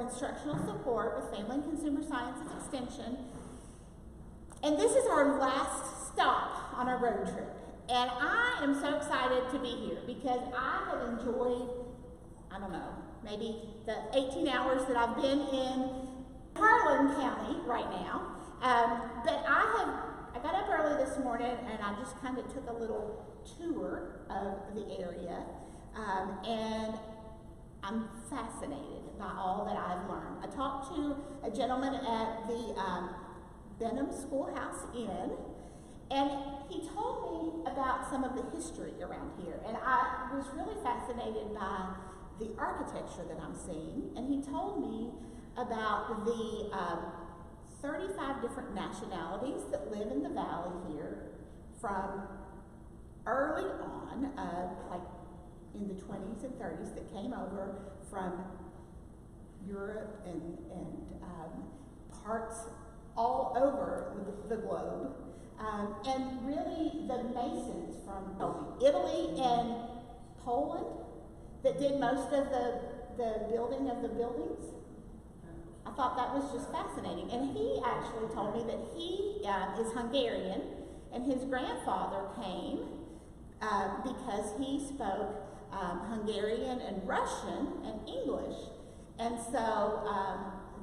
Instructional support with Family and Consumer Sciences Extension. And this is our last stop on our road trip. And I am so excited to be here because I have enjoyed, I don't know, maybe the 18 hours that I've been in Harlan County right now. But I got up early this morning and I just kind of took a little tour of the area. And I'm fascinated by all that I've learned. I talked to a gentleman at the Benham Schoolhouse Inn, and he told me about some of the history around here. And I was really fascinated by the architecture that I'm seeing. And he told me about the 35 different nationalities that live in the valley here from early on, like in the 20s and 30s, that came over from Europe and parts all over the globe. And really the masons from Italy and Poland that did most of the building of the buildings. I thought that was just fascinating. And he actually told me that he is Hungarian, and his grandfather came because he spoke Hungarian and Russian and English. And so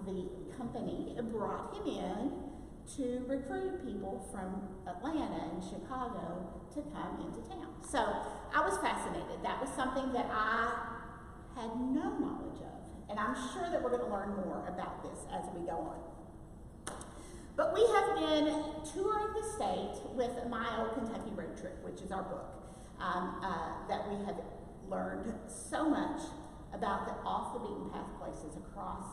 the company brought him in to recruit people from Atlanta and Chicago to come into town. So I was fascinated. That was something that I had no knowledge of. And I'm sure that we're going to learn more about this as we go on. But we have been touring the state with My Old Kentucky Road Trip, which is our book, that we have learned so much about the off the beaten path places across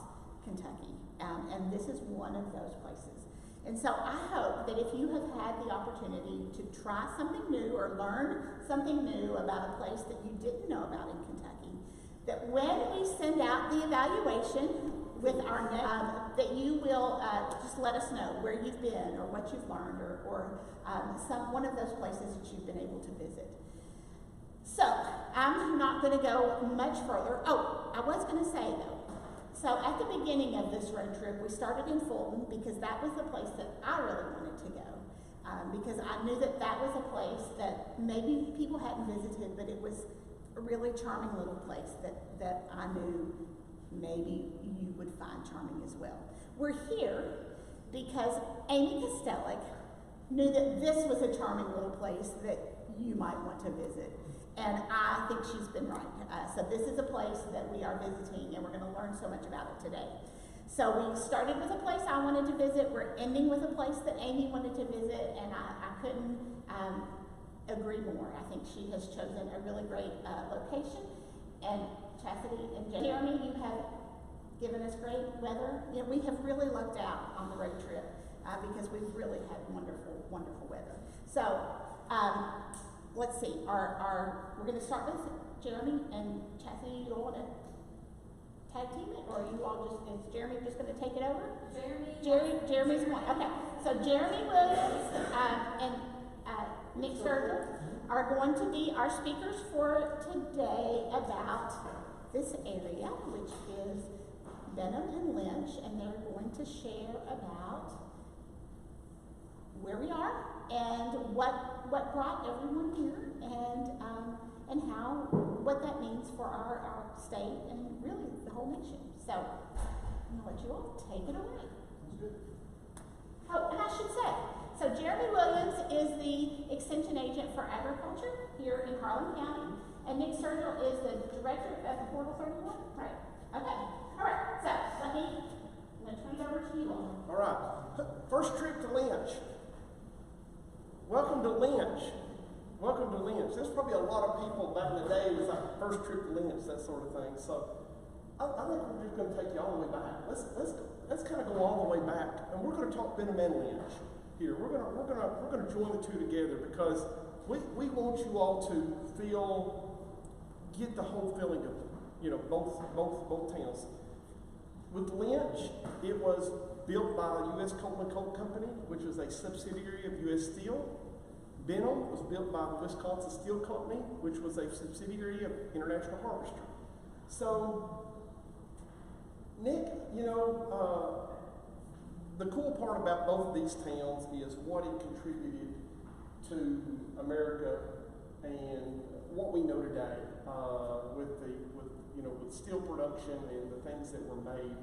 Kentucky. And this is one of those places. And so I hope that if you have had the opportunity to try something new or learn something new about a place that you didn't know about in Kentucky, that when we send out the evaluation with our that you will just let us know where you've been or what you've learned or one of those places that you've been able to visit. So I'm not going to go much further. Oh, I was going to say though, so at the beginning of this road trip, we started in Fulton because that was the place that I really wanted to go. Because I knew that that was a place that maybe people hadn't visited, but it was a really charming little place that I knew maybe you would find charming as well. We're here because Amy Cadillac knew that this was a charming little place that you might want to visit. And I think she's been right. So this is a place that we are visiting, and we're going to learn so much about it today. So we started with a place I wanted to visit. We're ending with a place that Amy wanted to visit, and I couldn't agree more. I think she has chosen a really great location. And Chasity and Jeremy, you have given us great weather. You know, we have really lucked out on the road trip because we've really had wonderful, wonderful weather. So let's see. We're going to start with Jeremy and Chasity. You all want to tag team it, or are you all is Jeremy just going to take it over? Jeremy's one. Okay. So Jeremy Williams and Nick Sturgill are going to be our speakers for today about this area, which is Benham and Lynch, and they're going to share about where we are and what brought everyone here and what that means for our state and really the whole nation. So I'm going to let you all take it away. Oh, and I should say, so Jeremy Williams is the Extension Agent for Agriculture here in Harlan County, And Nick Sturgill is the director of Portal 31, right? Okay. All right. So let me turn it over to you all. All right. First trip to Lynch. Welcome to Lynch. Welcome to Lynch. There's probably a lot of people back in the day. It was like first trip to Lynch, that sort of thing. So I think we're just going to take you all the way back. Let's kind of go all the way back, and we're going to talk Benham and Lynch here. We're going to join the two together because we want you all to get the whole feeling of both towns. With Lynch, it was built by the U.S. Coal Company, which is a subsidiary of U.S. Steel. Benham was built by the Wisconsin Steel Company, which was a subsidiary of International Harvester. So, Nick, the cool part about both of these towns is what it contributed to America and what we know today with steel production and the things that were made.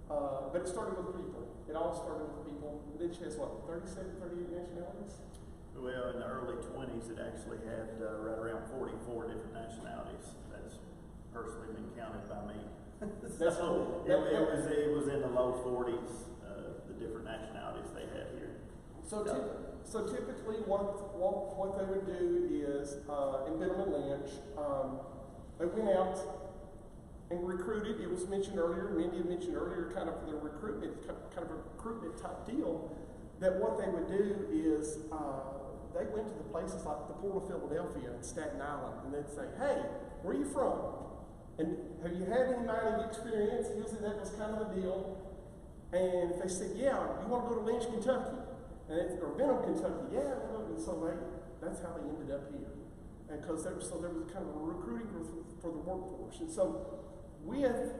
But it started with people. It all started with people. Lynch has what, 37, 38 nationalities? Well, in the early 20s, it actually had right around 44 different nationalities. That's personally been counted by me. That's cool. It was in the low 40s, the different nationalities they had here. So typically, what they would do is in Benham and Lynch, they went out and recruited. It was mentioned earlier. Mundy had mentioned earlier, kind of the recruitment, kind of a recruitment type deal. That what they would do is they went to the places like the Port of Philadelphia and Staten Island, and they'd say, "Hey, where are you from? And have you had any mining experience?" Usually that was kind of the deal. And if they said, "Yeah, you want to go to Lynch, Kentucky?" or Benham, Kentucky, yeah. And so that's how they ended up here. And because there was kind of a recruiting for the workforce. And so with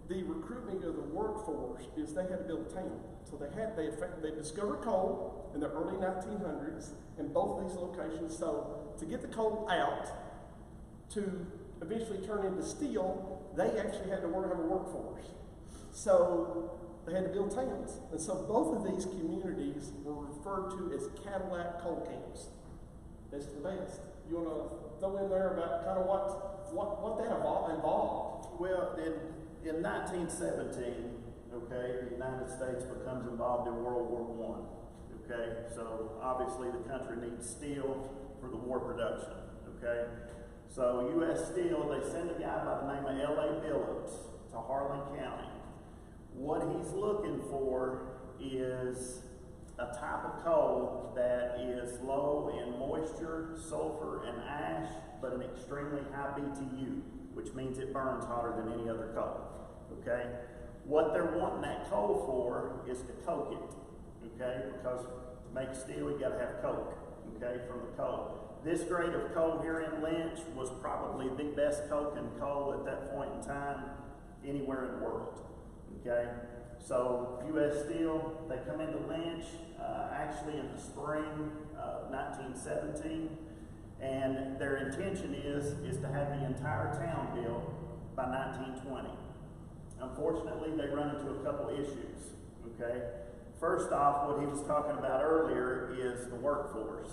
the recruitment of the workforce is they had to build a town. So they discovered coal in the early 1900s in both of these locations. So to get the coal out to eventually turn into steel, they actually had to have a workforce. So they had to build towns. And so both of these communities were referred to as Cadillac Coal Camps. That's the best. You want to throw in there about kind of what that involved? Well, in 1917, okay, the United States becomes involved in World War I. Okay, so obviously the country needs steel for the war production. Okay, so U.S. Steel, they send a guy by the name of L.A. Billups to Harlan County. What he's looking for is a type of coal that is low in moisture, sulfur, and ash, but an extremely high BTU, which means it burns hotter than any other coal. Okay? What they're wanting that coal for is to coke it. Okay? Because to make steel, you got to have coke. Okay? From the coal. This grade of coal here in Lynch was probably the best coking coal at that point in time anywhere in the world. Okay, so U.S. Steel, they come into Lynch actually in the spring of 1917, and their intention is to have the entire town built by 1920. Unfortunately, they run into a couple issues. Okay, first off, what he was talking about earlier is the workforce.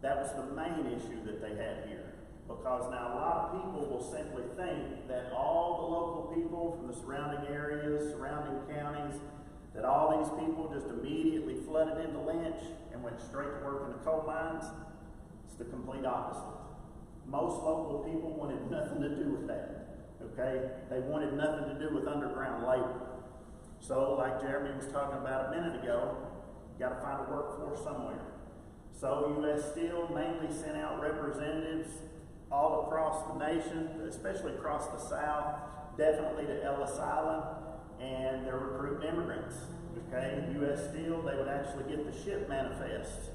That was the main issue that they had here. Because now a lot of people will simply think that all the local people from the surrounding areas, surrounding counties, that all these people just immediately flooded into Lynch and went straight to work in the coal mines. It's the complete opposite. Most local people wanted nothing to do with that. Okay? They wanted nothing to do with underground labor. So, like Jeremy was talking about a minute ago, you got to find a workforce somewhere. So U.S. Steel mainly sent out representatives all across the nation, especially across the South, definitely to Ellis Island, and they're recruiting immigrants. Okay, U.S. Steel, they would actually get the ship manifests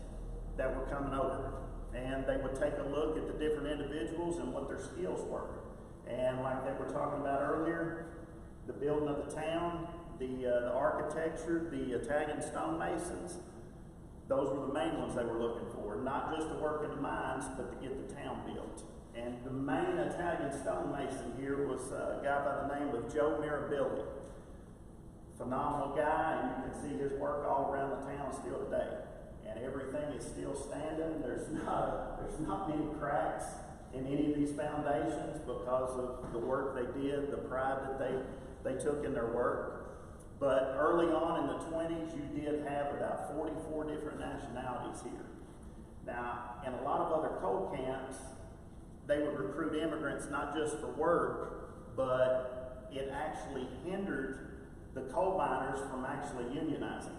that were coming over, and they would take a look at the different individuals and what their skills were. And like they were talking about earlier, the building of the town, the architecture, the Italian stonemasons, those were the main ones they were looking for, not just to work in the mines, but to get the town built. And the main Italian stonemason here was a guy by the name of Joe Mirabili. Phenomenal guy, and you can see his work all around the town still today. And everything is still standing. There's not many cracks in any of these foundations because of the work they did, the pride that they took in their work. But early on in the 20s, you did have about 44 different nationalities here. Now, in a lot of other coal camps, they would recruit immigrants not just for work, but it actually hindered the coal miners from actually unionizing.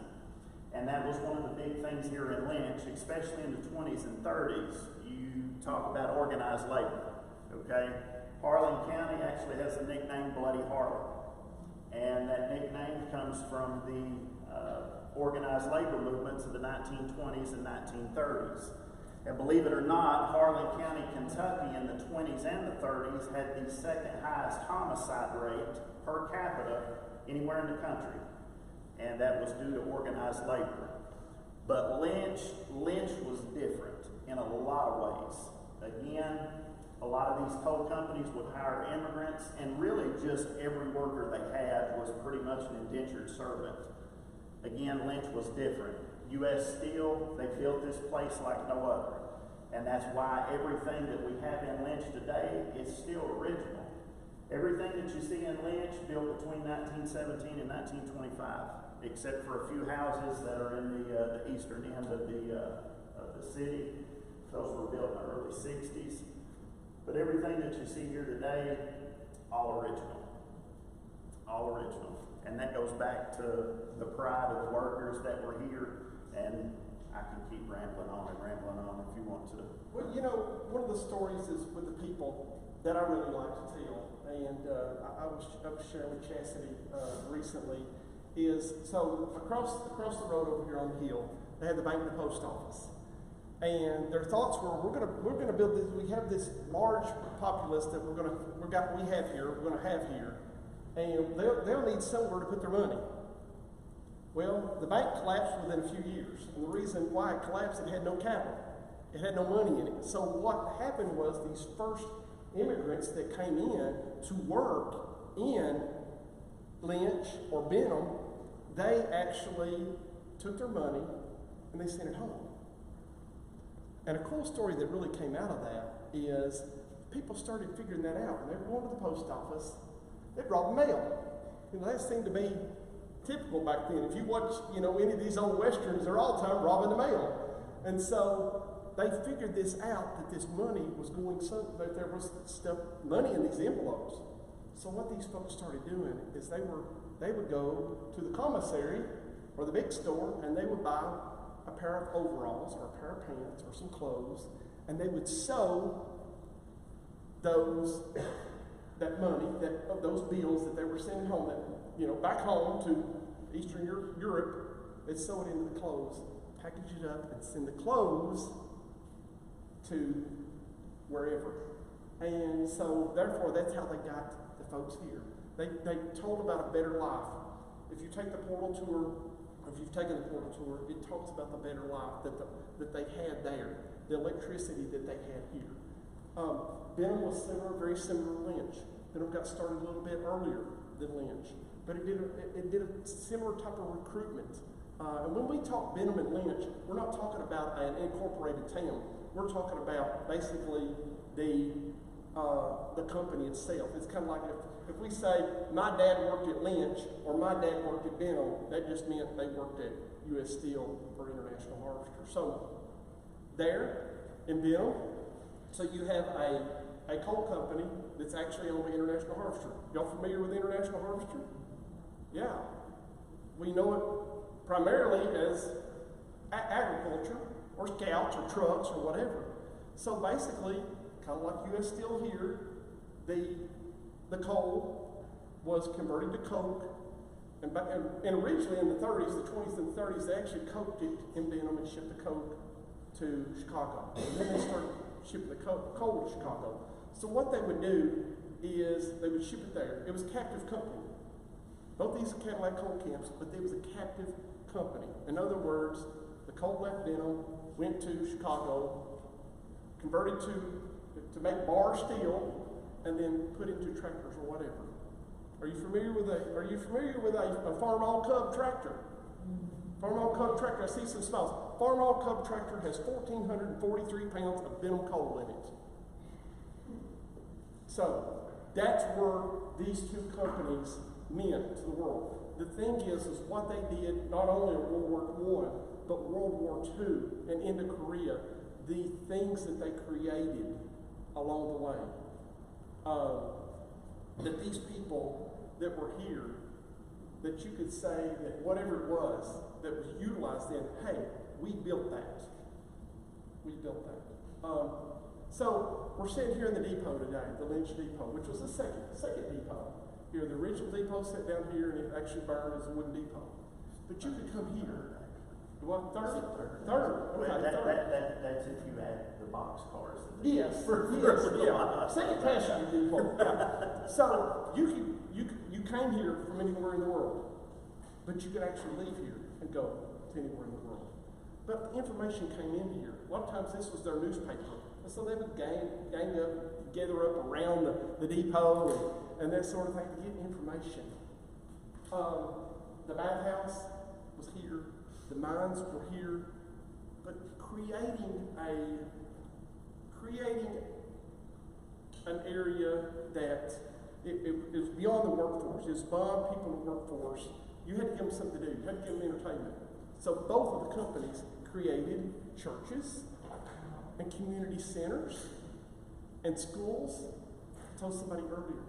And that was one of the big things here in Lynch, especially in the 20s and 30s. You talk about organized labor, okay? Harlan County actually has the nickname Bloody Harlan. And that nickname comes from the organized labor movements of the 1920s and 1930s. And believe it or not, Harlan County, Kentucky in the 20s and the 30s had the second highest homicide rate per capita anywhere in the country. And that was due to organized labor. But Lynch was different in a lot of ways. Again, a lot of these coal companies would hire immigrants, and really just every worker they had was pretty much an indentured servant. Again, Lynch was different. U.S. Steel, they built this place like no other. And that's why everything that we have in Lynch today is still original. Everything that you see in Lynch built between 1917 and 1925, except for a few houses that are in the eastern end of the city. Those were built in the early 60s. But everything that you see here today, all original. All original. And that goes back to the pride of the workers that were here. And I can keep rambling on if you want to. Well, you know, one of the stories is with the people that I really like to tell, and I was sharing with Chasity recently, is so across the road over here on the hill, they had the bank and the post office. And their thoughts were, we're gonna build this. We have this large populace that we're gonna have here, and they'll need somewhere to put their money. Well, the bank collapsed within a few years, and the reason why it collapsed, it had no capital, it had no money in it. So what happened was these first immigrants that came in to work in Lynch or Benham, they actually took their money and they sent it home. And a cool story that really came out of that is people started figuring that out. When they were going to the post office, they'd rob the mail. You know, that seemed to be typical back then. If you watch, any of these old westerns, they're all the time robbing the mail. And so they figured this out, that this money was going that there was money in these envelopes. So what these folks started doing is they would go to the commissary or the big store, and they would buy a pair of overalls or a pair of pants or some clothes, and they would sew those bills that they were sending home, back home to Eastern Europe. They'd sew it into the clothes, package it up, and send the clothes to wherever. And so therefore that's how they got the folks here. They told about a better life. If you take the portal tour, if you've taken the portal tour, it talks about the better life that they had there, the electricity that they had here. Benham was very similar to Lynch. Benham got started a little bit earlier than Lynch, but it did a similar type of recruitment. And when we talk Benham and Lynch, we're not talking about an incorporated town. We're talking about basically the company itself. It's kind of like if we say my dad worked at Lynch or my dad worked at Benham, that just meant they worked at U.S. Steel or International Harvester. So there in Benham, so you have a coal company that's actually on the International Harvester. Y'all familiar with the International Harvester? Yeah. We know it primarily as agriculture or scouts or trucks or whatever. So basically, kind of like U.S. Steel here, the coal was converted to coke, and originally in the 30s, the 20s and the 30s, they actually coked it in Benham and shipped the coke to Chicago. And then they started shipping the coal to Chicago. So what they would do is they would ship it there. It was a captive company. Both these are Cadillac Coal Camps, but it was a captive company. In other words, the coal left Benham, went to Chicago, converted to make bar steel, and then put into tractors or whatever. Are you familiar with a Farmall Cub tractor? Farmall Cub tractor, I see some smiles. Farmall Cub tractor has 1,443 pounds of Benham coal in it. So that's where these two companies meant to the world. The thing is what they did not only in World War I, but World War II and into Korea, the things that they created along the way. That these people that were here, that you could say that whatever it was that was utilized then, hey, we built that. We built that. So we're sitting here in the depot today, the Lynch Depot, which was the second depot. Here, the original depot sat down here and it actually burned as a wooden depot. But you could come here. What, third? Third. Okay, well, that's if you add the box cars. Yes, yeah. Second passenger depot. Yeah. So you came here from anywhere in the world, but you could actually leave here and go to anywhere in the world. But the information came in here. A lot of times this was their newspaper. And so they would gang up, gather up around the depot and that sort of thing to get information. The bathhouse was here. The mines were here. But creating an area that it was beyond the workforce. It was beyond people in the workforce. You had to give them something to do. You had to give them entertainment. So both of the companies created churches and community centers and schools. I told somebody earlier,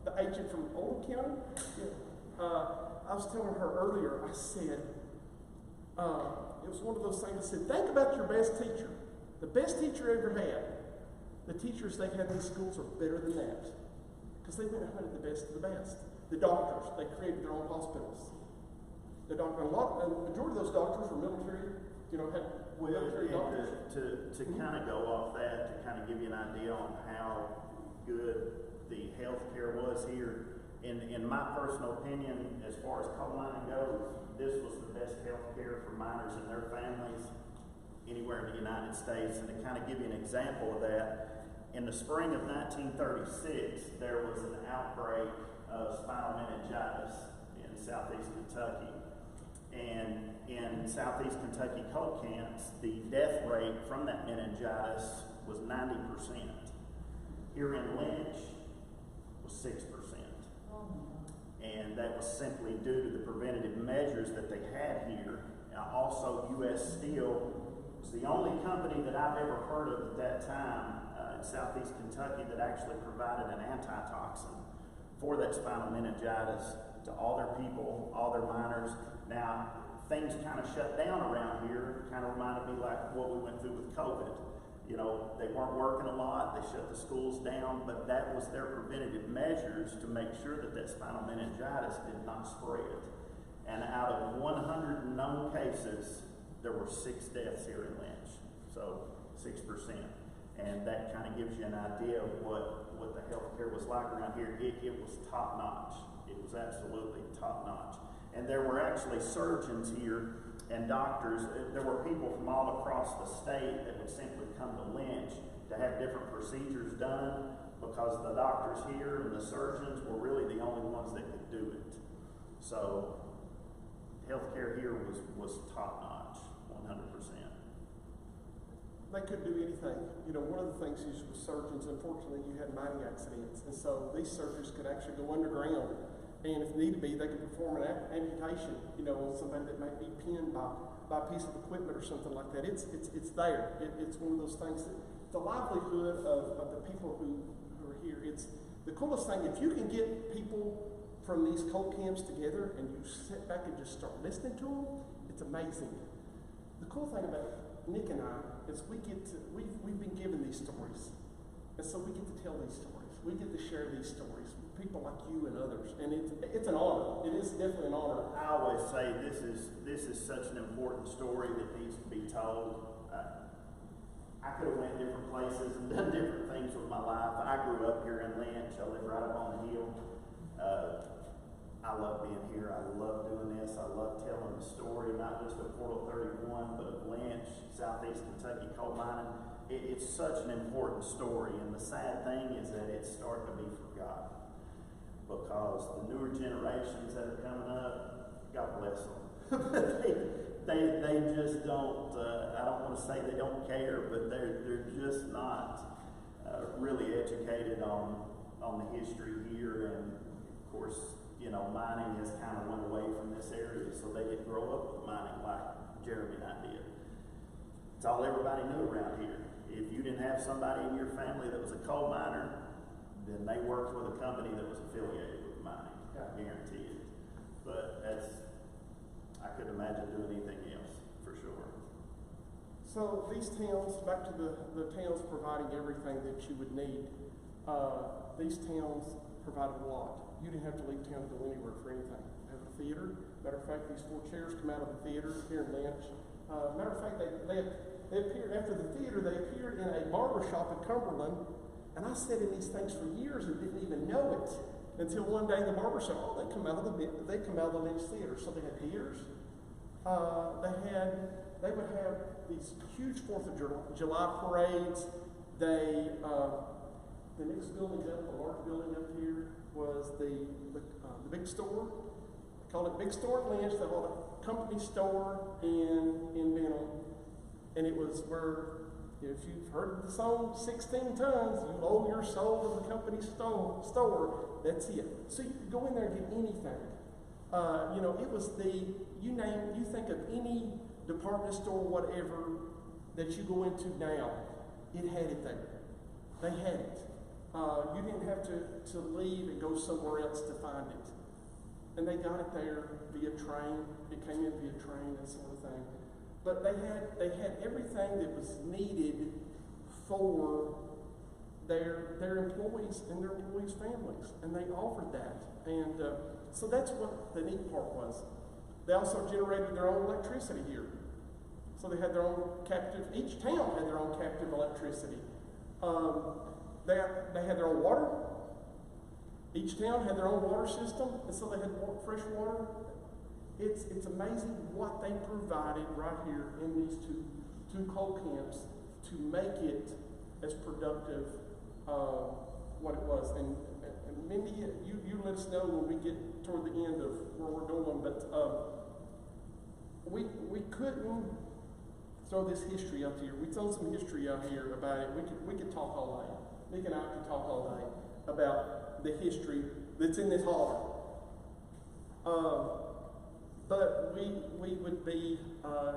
the agent from Oldham County, I was telling her earlier, I said, it was one of those things, I said, think about your best teacher. The best teacher I ever had. The teachers they had in these schools are better than that. Because they went and hunted the best of the best. The doctors, they created their own hospitals. The majority of those doctors were military, had military doctors. To kind of go off that, to kind of give you an idea on how good the health care was here, in my personal opinion, as far as coal mining goes, this was the best health care for miners and their families anywhere in the United States. And to kind of give you an example of that, in the spring of 1936, there was an outbreak of spinal meningitis in southeast Kentucky. And in southeast Kentucky coal camps, the death rate from that meningitis was 90%. Here in Lynch was 6%. And that was simply due to the preventative measures that they had here. Also, U.S. Steel was the only company that I've ever heard of at that time in southeast Kentucky that actually provided an antitoxin for that spinal meningitis to all their people, all their miners. Now, things kind of shut down around here, kind of reminded me like what we went through with COVID. They weren't working a lot, they shut the schools down, but that was their preventative measures to make sure that that spinal meningitis did not spread. And out of 100 known cases, there were 6 deaths here in Lynch, so 6%. And that kind of gives you an idea of what the healthcare was like around here. It was top notch. It was absolutely top notch. And there were actually surgeons here and doctors. There were people from all across the state that would simply come to Lynch to have different procedures done because the doctors here and the surgeons were really the only ones that could do it. So healthcare here was top notch, 100%. They couldn't do anything. One of the things is with surgeons, unfortunately, you had mining accidents. And so these surgeons could actually go underground. And if need be, they could perform an amputation, on somebody that might be pinned by a piece of equipment or something like that. It's there. It's one of those things that the livelihood of the people who are here, it's the coolest thing. If you can get people from these coal camps together and you sit back and just start listening to them, it's amazing. The cool thing about Nick and I is we've been given these stories. And so we get to tell these stories. We get to share these stories with people like you and others. And it's an honor. It is definitely an honor. I always say this is such an important story that needs to be told. I could have went different places and done different things with my life. I grew up here in Lynch. I live right up on the hill. I love being here. I love doing this. I love telling the story, not just of Portal 31, but of Lynch, southeast Kentucky coal mining. It's such an important story, and the sad thing is that it's starting to be forgotten because the newer generations that are coming up, God bless them, they just don't. I don't want to say they don't care, but they're just not really educated on the history here, and of course, you know, mining has kind of went away from this area, so they didn't grow up with mining like Jeremy and I did. It's all everybody knew around here. If you didn't have somebody in your family that was a coal miner, then they worked with a company that was affiliated with mining. I guarantee it. But I couldn't imagine doing anything else, for sure. So these towns, back to the towns providing everything that you would need, these towns provided a lot. You didn't have to leave town to go anywhere for anything. They have a theater. Matter of fact, these 4 chairs come out of the theater here in Lynch. Matter of fact, they appeared after the theater. They appeared in a barber shop in Cumberland, and I sat in these things for years and didn't even know it until one day the barber shop. Oh, they come out of the Lynch Theater. So they had theaters. They would have these huge 4th of July parades. The next building up, the large building up here, was the big store. They called it Big Store in Lynch. They called it a company store in Benham. And it was where, if you've heard the song 16 tons, you owe your soul to the company store. That's it. So you could go in there and get anything. You know, it was you think of any department store, whatever, that you go into now, it had it there. They had it. You didn't have to leave and go somewhere else to find it. And they got it there via train. It came in via train, that sort of thing. But they had everything that was needed for their employees and their employees' families, and they offered that. And so that's what the neat part was. They also generated their own electricity here. So they had their own captive, each town had their own captive electricity. They had their own water. Each town had their own water system, and so they had fresh water. It's amazing what they provided right here in these two coal camps to make it as productive what it was. And Mindy, you let us know when we get toward the end of where we're going, but we couldn't throw this history out here. We throw some history out here about it. We could talk all day. Nick and I could talk all day about the history that's in this holler. But we would be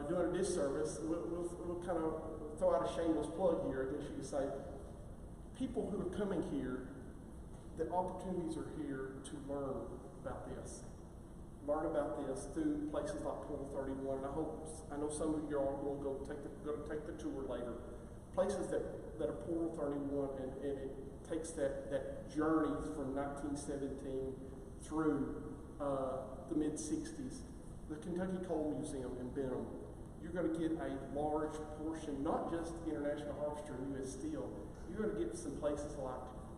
doing a disservice. We'll kind of throw out a shameless plug here, I guess you could say. People who are coming here, the opportunities are here to learn about this. Learn about this through places like Portal 31. And I know some of you are going to take the tour later. Places that are Portal 31, and it takes that journey from 1917 through the mid-60s. The Kentucky Coal Museum in Benham. You're going to get a large portion, not just International Harvester and U.S. Steel. You're going to get some places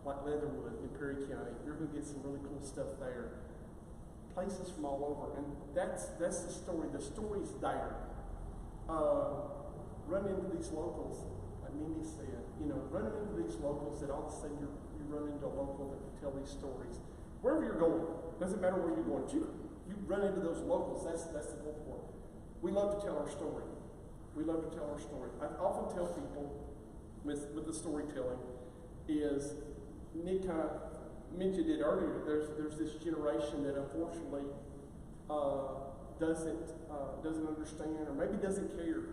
like Leatherwood in Perry County. You're going to get some really cool stuff there. Places from all over, and that's the story. The story's there. Run into these locals, like Mindy said. You know, running into these locals that all of a sudden you run into a local that will tell these stories. Wherever you're going, doesn't matter where you're going. You run into those locals. That's the whole point. We love to tell our story. We love to tell our story. I often tell people with the storytelling is, Nick kind of mentioned it earlier. There's this generation that unfortunately doesn't understand, or maybe doesn't care.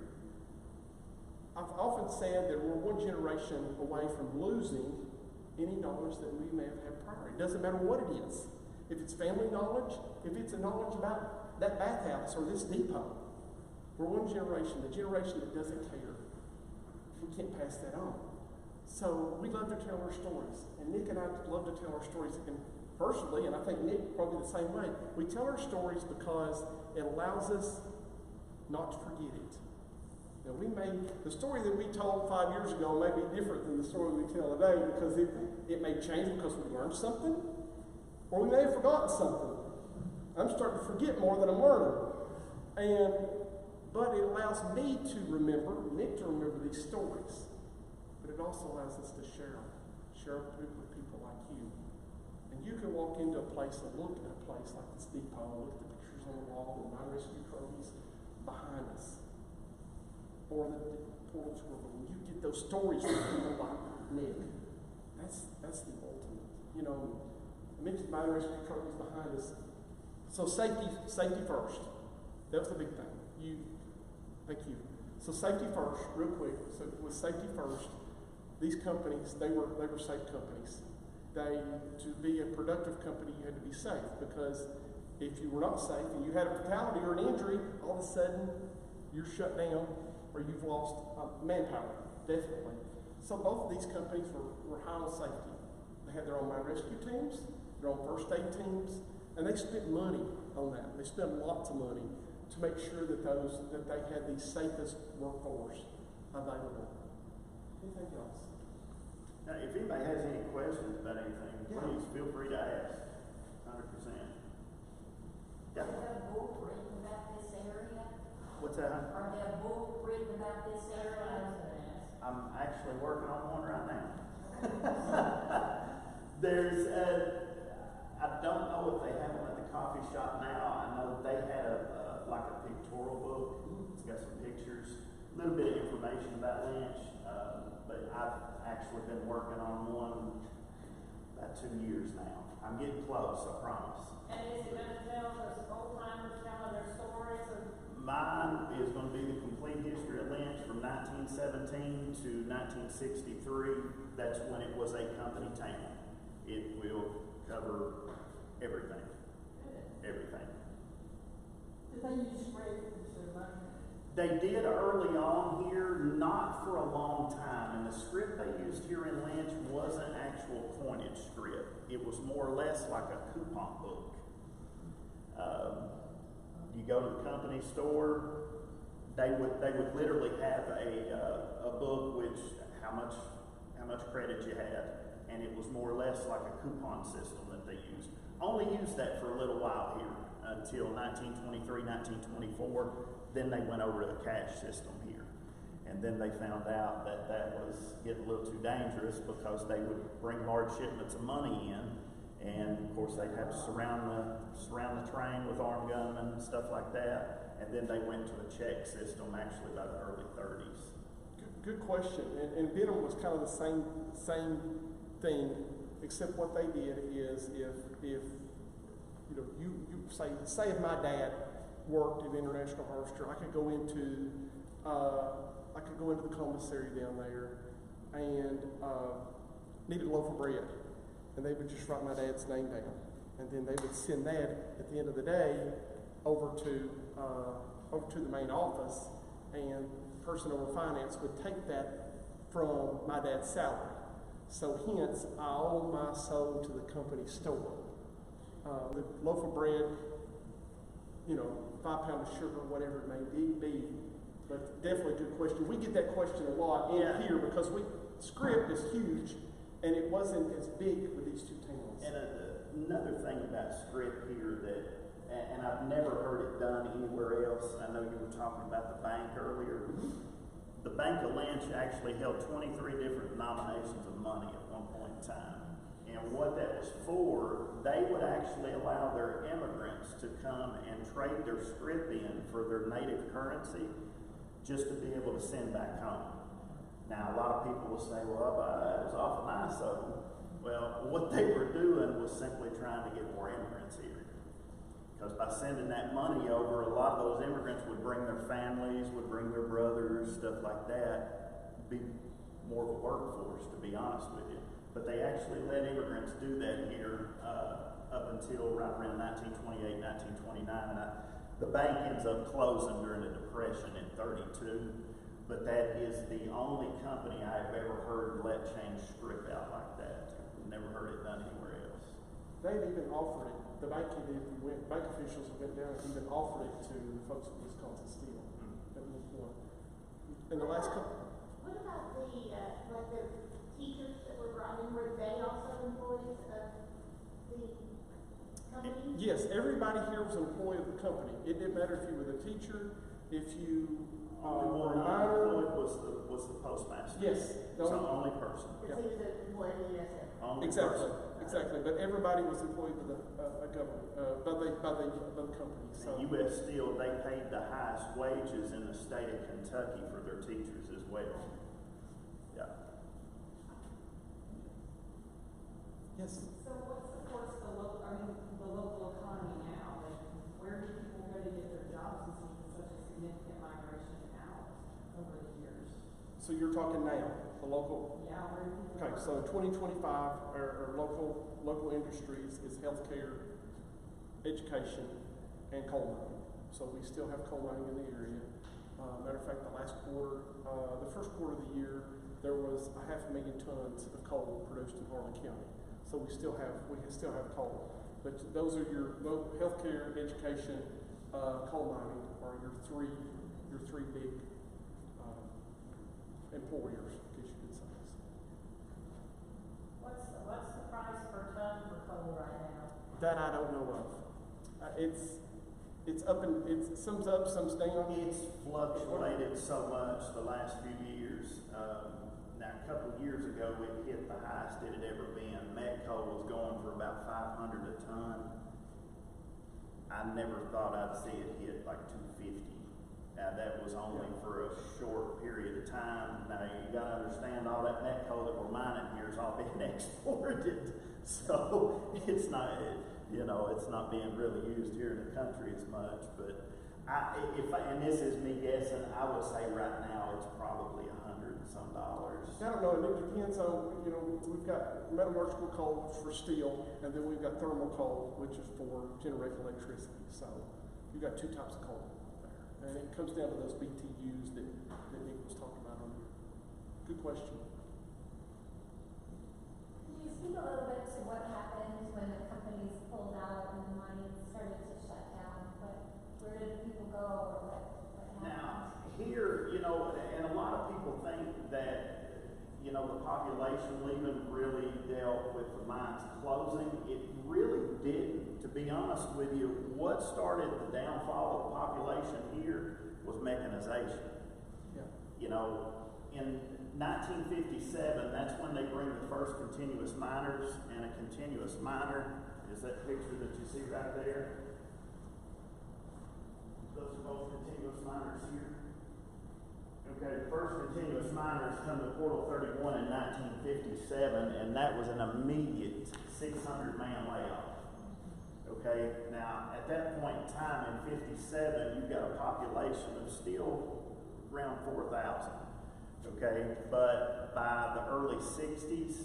I've often said that we're one generation away from losing any knowledge that we may have had prior. It doesn't matter what it is. If it's family knowledge, if it's a knowledge about that bathhouse or this depot, we're one generation, the generation that doesn't care. We can't pass that on. So we love to tell our stories, and Nick and I love to tell our stories. And personally, and I think Nick probably the same way, we tell our stories because it allows us not to forget it. Now, the story that we told 5 years ago may be different than the story we tell today, because it may change because we learned something, or we may have forgotten something. I'm starting to forget more than I'm learning. But it allows me to remember, Nick to remember these stories. But it also allows us to share with people like you. And you can walk into a place and look at a place like this depot, look at the pictures on the wall, the mine rescue trophies behind us, or the portal tour. But when you get those stories from people like Nick, that's on, I mentioned mine rescue truck was behind us. So safety first. That was the big thing. Thank you. So safety first, real quick. So with safety first, these companies, they were safe companies. To be a productive company, you had to be safe, because if you were not safe and you had a fatality or an injury, all of a sudden you're shut down or you've lost manpower, definitely. So both of these companies were high on safety. They had their own mine rescue teams, their own first aid teams, and they spent money on that. They spent lots of money to make sure that they had the safest workforce available. Anything else? Now, if anybody has any questions about anything, please feel free to ask. 100%. Yeah. Are there a book written about this area? What's that? Are there a book written about this area? I'm actually working on one right now. There's I don't know if they have them at the coffee shop now. I know they had like a pictorial book. It's got some pictures, a little bit of information about Lynch, but I've actually been working on one about 2 years now. I'm getting close, I promise. And is it going to tell the old timers telling their stories? Or? Mine is going to be the complete history of Lynch from 1917 to 1963. That's when it was a company town. It will cover everything. Everything. Did they use script instead of money? They did early on here, not for a long time. And the script they used here in Lynch wasn't actual coinage script. It was more or less like a coupon book. You go to the company store, they would literally have a book which how much credit you had, and it was more or less like a coupon system that they used. Only used that for a little while here until 1923, 1924. Then they went over to the cash system here, and then they found out that that was getting a little too dangerous because they would bring large shipments of money in. And of course, they'd have to surround the train with armed gunmen and stuff like that. And then they went to a check system actually by the early 30s. Good question. And Benham was kind of the same thing, except what they did is if you know you say if my dad worked at International Harvester, I could go into the commissary down there and needed a loaf of bread. And they would just write my dad's name down, and then they would send that at the end of the day over to the main office, and the person over finance would take that from my dad's salary. So hence, I owe my soul to the company store. The loaf of bread, 5 pounds of sugar, whatever it may be. But definitely a good question. We get that question a lot in here because script is huge. And it wasn't as big with these two towns. And another thing about script here and I've never heard it done anywhere else. I know you were talking about the bank earlier. The Bank of Lynch actually held 23 different denominations of money at one point in time. And what that was for, they would actually allow their immigrants to come and trade their script in for their native currency just to be able to send back home. Now, a lot of people will say, well, it was awful nice of them. Well, what they were doing was simply trying to get more immigrants here. Because by sending that money over, a lot of those immigrants would bring their families, would bring their brothers, stuff like that. Be more of a workforce, to be honest with you. But they actually let immigrants do that here up until right around 1928, 1929. The bank ends up closing during the Depression in 32. But that is the only company I've ever heard let change script out like that. Never heard it done anywhere else. They've even offered it. The bank officials went down and even offered it to the folks at Wisconsin Steel at one point. In the last couple. What about the teachers that were brought in? Were they also employees of the company? Yes, everybody here was an employee of the company. It didn't matter if you were the teacher, if you Only one unemployed was the postmaster. Yes. So only person. Because he was an employee of the USF. Only Exactly. person. Exactly. But everybody was employed by the government, by the company. So And U.S. Steel, they paid the highest wages in the state of Kentucky for their teachers as well. Yeah. yes. Yes. So what supports the local economy now? Like, where do people go to get their jobs since there's been such a significant migration out over the years? So you're talking now, the local. Yeah, where do people Okay, go? so 2025, our local industries is healthcare, education, and coal mining. So we still have coal mining in the area. Matter of fact, the last quarter, the first quarter of the year, there was 500,000 tons of coal produced in Harlan County. So we still have coal. But those are your healthcare, education, coal mining are your three big employers, I guess you could say. What's the price per ton for coal right now? That I don't know of. It's up and it sums up, sums down. It's fluctuated so much the last few years. Now, a couple of years ago, it hit the highest it had ever been. Met coal was going for about 500 a ton. I never thought I'd see it hit like 250. That was only for a short period of time. Now, you got to understand all that met coal that we're mining here is all being exported. So it's not, it's not being really used here in the country as much. But and this is me guessing, I would say right now it's probably $100 and some. I don't know, and it depends on, we've got metallurgical coal for steel, and then we've got thermal coal, which is for generating electricity. So you've got two types of coal there. And it comes down to those BTUs that Nick was talking about earlier. Good question. Could you speak a little bit to what happened when the companies pulled out and the mines started to shut down? Where did people go, or what happened? Now, here, and a lot of people think that, the population leaving really dealt with the mines closing. It really didn't. To be honest with you, what started the downfall of the population here was mechanization. Yeah. In 1957, that's when they bring the first continuous miners, and a continuous miner is that picture that you see right there. Those are both continuous miners here. Okay, the first continuous miners come to Portal 31 in 1957, and that was an immediate 600-man layoff. Okay, now at that point in time in 57, you've got a population of still around 4,000. Okay, but by the early 60s,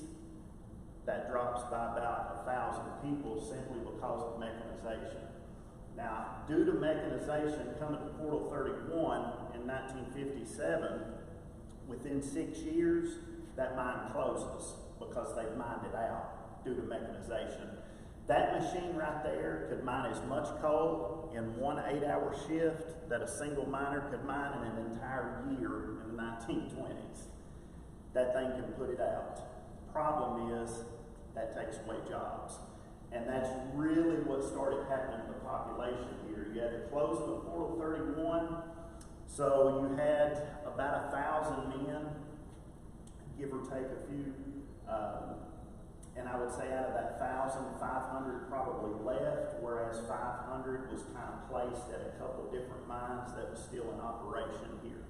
that drops by about 1,000 people simply because of mechanization. Now, due to mechanization coming to Portal 31 in 1957, within 6 years, that mine closes because they've mined it out due to mechanization. That machine right there could mine as much coal in one 8-hour shift that a single miner could mine in an entire year in the 1920s. That thing can put it out. Problem is, that takes away jobs. And that's really what started happening to the population here. You had the closing of Portal 31, so you had about 1,000 men, give or take a few, and I would say out of that 1,000, 500 probably left, whereas 500 was kind of placed at a couple different mines that was still in operation here.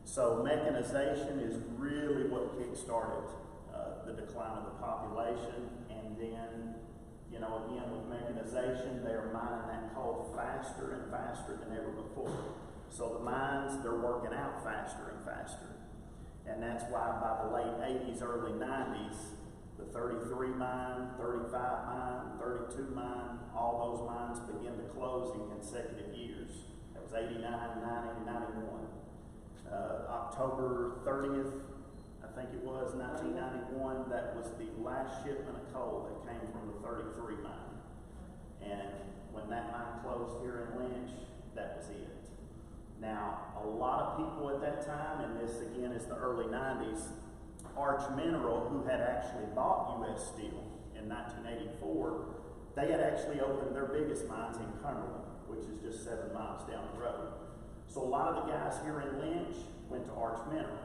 So mechanization is really what kick-started the decline of the population, and then again, with mechanization, they are mining that coal faster and faster than ever before. So the mines, they're working out faster and faster. And that's why by the late 80s, early 90s, the 33 mine, 35 mine, 32 mine, all those mines begin to close in consecutive years. That was 89, 90, 91. October 30th, I think it was, 1991, that was the last shipment of coal that came from the 33 mine. And when that mine closed here in Lynch, that was it. Now, a lot of people at that time, and this again is the early 90s, Arch Mineral, who had actually bought U.S. Steel in 1984, they had actually opened their biggest mines in Cumberland, which is just 7 miles down the road. So a lot of the guys here in Lynch went to Arch Mineral.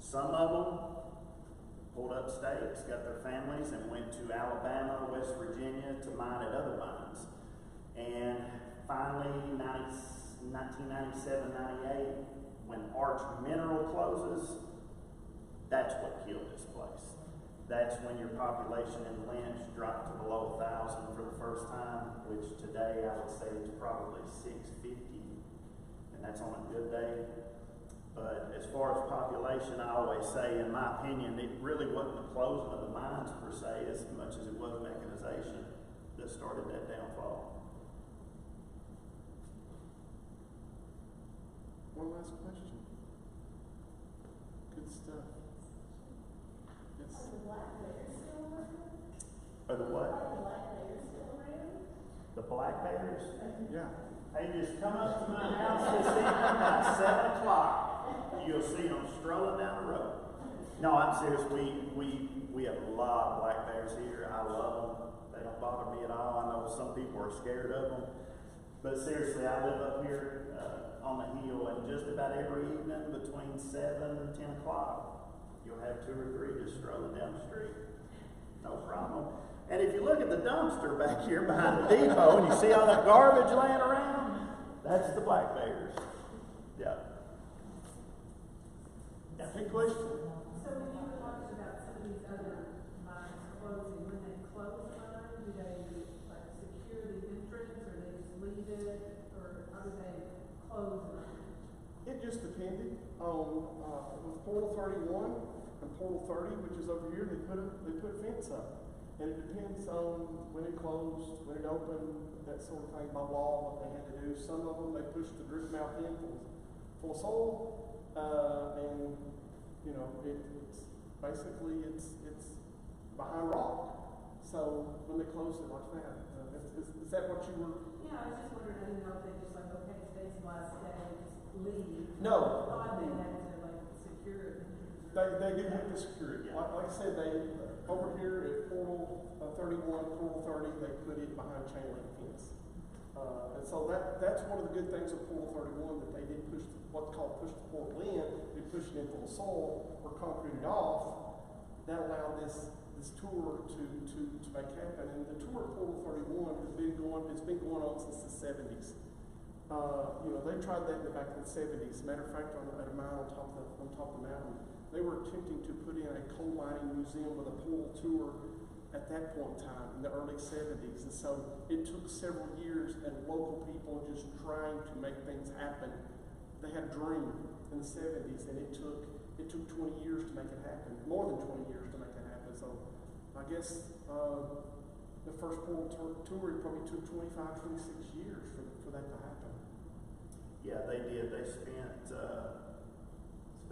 Some of them pulled up stakes, got their families, and went to Alabama, West Virginia to mine at other mines. And finally, 1997, 98, when Arch Mineral closes, that's what killed this place. that's when your population in Lynch dropped to below 1,000 for the first time, which today I would say is probably 650, and that's on a good day. But as far as population, I always say, in my opinion, it really wasn't the closing of the mines per se as much as it was mechanization that started that downfall. One last question. Good stuff. It's, Are the black bears still around? Or the what? Are the black bears still around? The black bears? yeah. Hey, just come up to my house this evening at 7 o'clock. You'll see them strolling down the road. No, I'm serious. We have a lot of black bears here. I love them. They don't bother me at all. I know some people are scared of them. But seriously, I live up here on the hill, and just about every evening between 7 and 10 o'clock, you'll have 2 or 3 just strolling down the street. No problem. And if you look at the dumpster back here behind the depot and you see all that garbage laying around, that's the black bears. Yeah. Yeah. Hey, question. So when you were talking about some of these other mines closing, when they close a mine, do they like secure the entrance, or they just leave it, or how do they close a mine? It just depended on with Portal 31 and Portal 30, which is over here. They put a fence up, and it depends on when it closed, when it opened, that sort of thing. By law, what they had to do. Some of them they pushed the drip mouth in full of soil, and you know it's basically it's behind rock. So when they closed it like that, is that what you were? Yeah, I was just wondering, I didn't know if they just like, okay, today's the last day, just leave. No. I thought they had to like secure it. They do have to secure it. Like I said, they over here at Portal 31, Portal 30, they put it behind chain link fence. And so that's one of the good things of Portal 31, that they did push what's called push the portal in. They pushed it into the soil or concreted off. That allowed this tour to make happen. And the tour of Portal 31 has been going on since the 70s. You know, they tried that back in the 70s. Matter of fact, at a mine on top of the mountain, they were attempting to put in a coal mining museum with a portal tour at that point in time in the early 70s. And so it took several years, and local people just trying to make things happen. They had a dream in the 70s, and it took 20 years to make it happen, more than 20 years to make it happen. So I guess the first portal tour, it probably took 25, 26 years for that to happen. Yeah, they did. They spent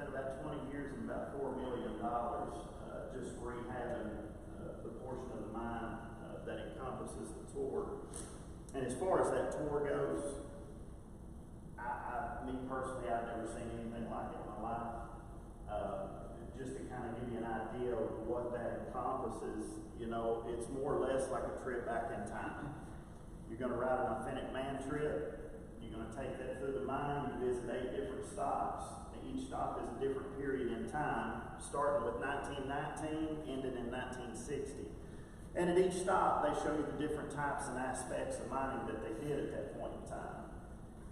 about 20 years and about $4 million just rehabbing the portion of the mine that encompasses the tour. And as far as that tour goes, me personally, I've never seen anything like it in my life. Just to kind of give you an idea of what that encompasses, you know, it's more or less like a trip back in time. You're going to ride an authentic man trip. You're going to take that through the mine. You visit 8 different stops. Each stop is a different period in time, starting with 1919, ending in 1960. And at each stop, they show you the different types and aspects of mining that they did at that point in time.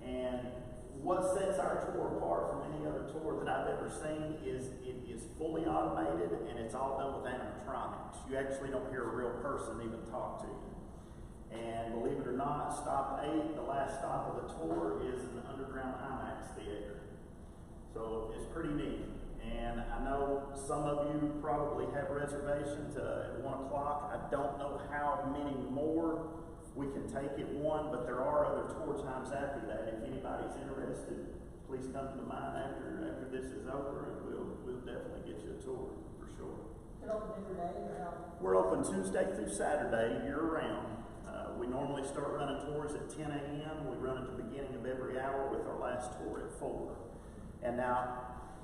And what sets our tour apart from any other tour that I've ever seen is it is fully automated, and it's all done with animatronics. You actually don't hear a real person even talk to you. And believe it or not, stop 8, the last stop of the tour, is an underground IMAX theater. So it's pretty neat. And I know some of you probably have reservations at 1 o'clock. I don't know how many more we can take at 1, but there are other tour times after that. If anybody's interested, please come to the mine after this is over, and we'll definitely get you a tour for sure. Is it open every day or how? We're open Tuesday through Saturday, year-round. We normally start running tours at 10 a.m. We run at the beginning of every hour, with our last tour at 4. And now,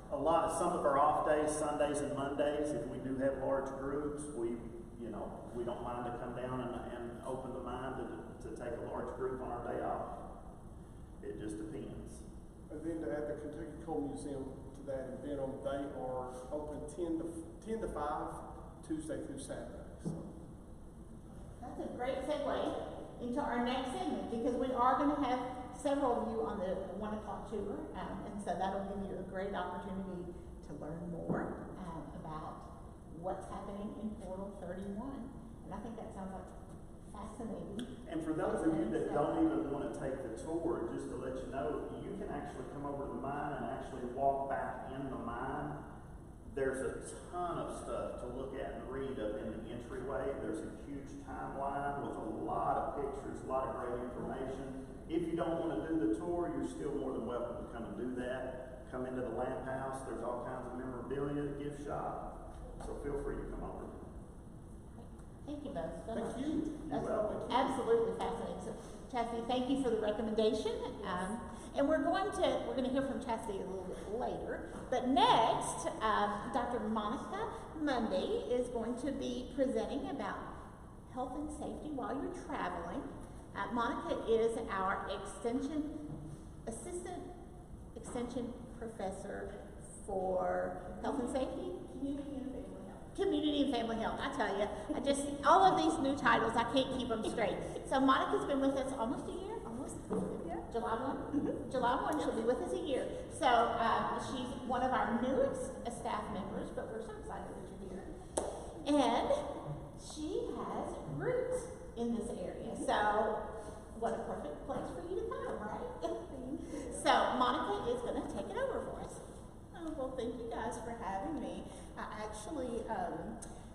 some of our off days, Sundays and Mondays, if we do have large groups, we don't mind to come down and open the mine to take a large group on our day off. It just depends. And then to add the Kentucky Coal Museum to that in Benham, they are open 10 to 5, Tuesday through Saturday. So. That's a great segue into our next segment, because we are going to have several of you on the 1 o'clock tour, and so that'll give you a great opportunity to learn more about what's happening in Portal 31. And I think that sounds like fascinating. And for those of you that don't even want to take the tour, just to let you know, you can actually come over to the mine and actually walk back in the mine. There's a ton of stuff to look at and read up in the entryway. There's a huge timeline with a lot of pictures, a lot of great information. If you don't want to do the tour, you're still more than welcome to come and do that. Come into the lamp house. There's all kinds of memorabilia, gift shop. So feel free to come over. Thank you both so Thank much. you. That's You're welcome. absolutely fascinating. So, Chasity, thank you for the recommendation. And we're going to hear from Chasity a little bit later. But next, Dr. Monica Mundy is going to be presenting about health and safety while you're traveling. Monica is our assistant extension professor for health and safety. Community and Family Health. I tell you, all of these new titles, I can't keep them straight. So Monica's been with us almost a year, Yeah. July 1. July 1, she'll be with us a year. So she's one of our newest staff members, but we're so excited that you're here. And she has roots in this area. So what a perfect place for you to come, right? So Monica is going to take it over for us. Oh, well, thank you guys for having me.